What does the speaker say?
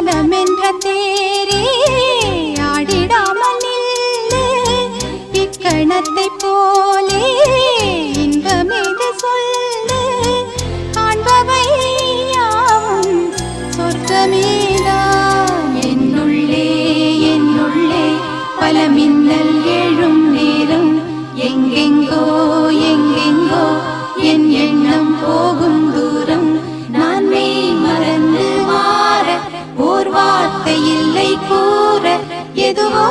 மனமென்ற தேரே ஆடிடாமல் நில்லு இக்கணத்தை போலே இன்பமேது சொல்லு காண்பவை யாவும் சொர்க்கமேதான் என்னுள்ளே என்னுள்ளே பல மின்னல் எழும் நேரம் எங்கெங்கோ எங்கெங்கோ என் எண்ணம் போகும் தூரம் நான் மெய் மறந்து மாற ஓர் வார்த்தை இல்லை கூற எதுவோ